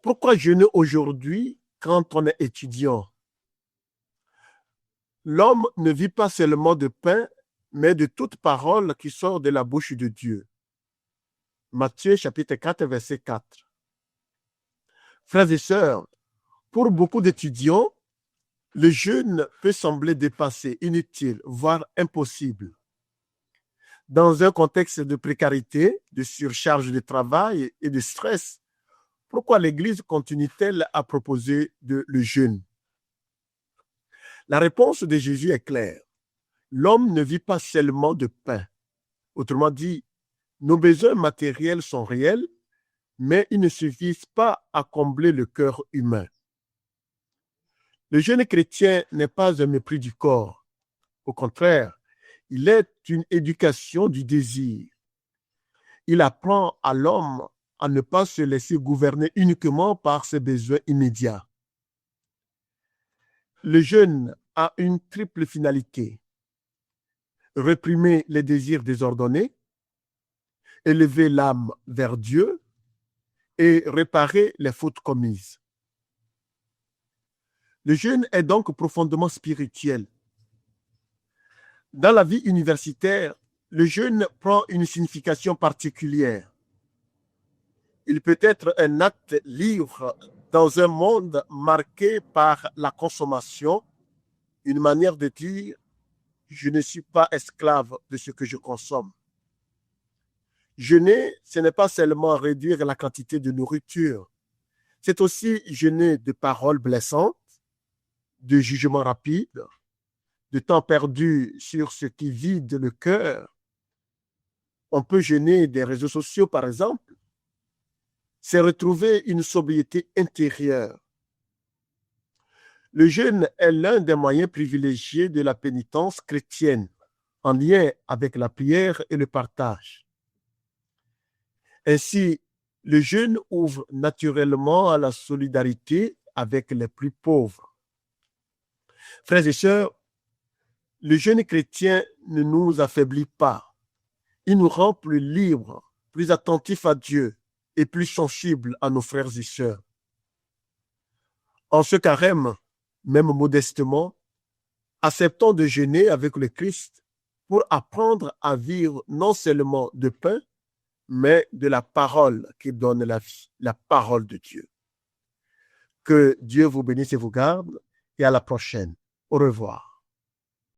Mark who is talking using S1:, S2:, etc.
S1: Pourquoi jeûner aujourd'hui quand on est étudiant? L'homme ne vit pas seulement de pain, mais de toute parole qui sort de la bouche de Dieu. Matthieu chapitre 4, verset 4. Frères et sœurs, pour beaucoup d'étudiants, le jeûne peut sembler dépassé, inutile, voire impossible. Dans un contexte de précarité, de surcharge de travail et de stress, pourquoi l'Église continue-t-elle à proposer le jeûne? La réponse de Jésus est claire. L'homme ne vit pas seulement de pain. Autrement dit, nos besoins matériels sont réels, mais ils ne suffisent pas à combler le cœur humain. Le jeûne chrétien n'est pas un mépris du corps. Au contraire, il est une éducation du désir. Il apprend à l'homme à ne pas se laisser gouverner uniquement par ses besoins immédiats. Le jeûne a une triple finalité. Réprimer les désirs désordonnés, élever l'âme vers Dieu et réparer les fautes commises. Le jeûne est donc profondément spirituel. Dans la vie universitaire, le jeûne prend une signification particulière. Il peut être un acte libre dans un monde marqué par la consommation, une manière de dire « je ne suis pas esclave de ce que je consomme ». Jeûner, ce n'est pas seulement réduire la quantité de nourriture, c'est aussi jeûner de paroles blessantes, de jugements rapides, de temps perdu sur ce qui vide le cœur. On peut jeûner des réseaux sociaux, par exemple. C'est retrouver une sobriété intérieure. Le jeûne est l'un des moyens privilégiés de la pénitence chrétienne, en lien avec la prière et le partage. Ainsi, le jeûne ouvre naturellement à la solidarité avec les plus pauvres. Frères et sœurs, le jeûne chrétien ne nous affaiblit pas. Il nous rend plus libres, plus attentifs à Dieu et plus sensibles à nos frères et sœurs. En ce carême, même modestement, acceptons de jeûner avec le Christ pour apprendre à vivre non seulement de pain, mais de la parole qui donne la vie, la parole de Dieu. Que Dieu vous bénisse et vous garde, et à la prochaine. Au revoir.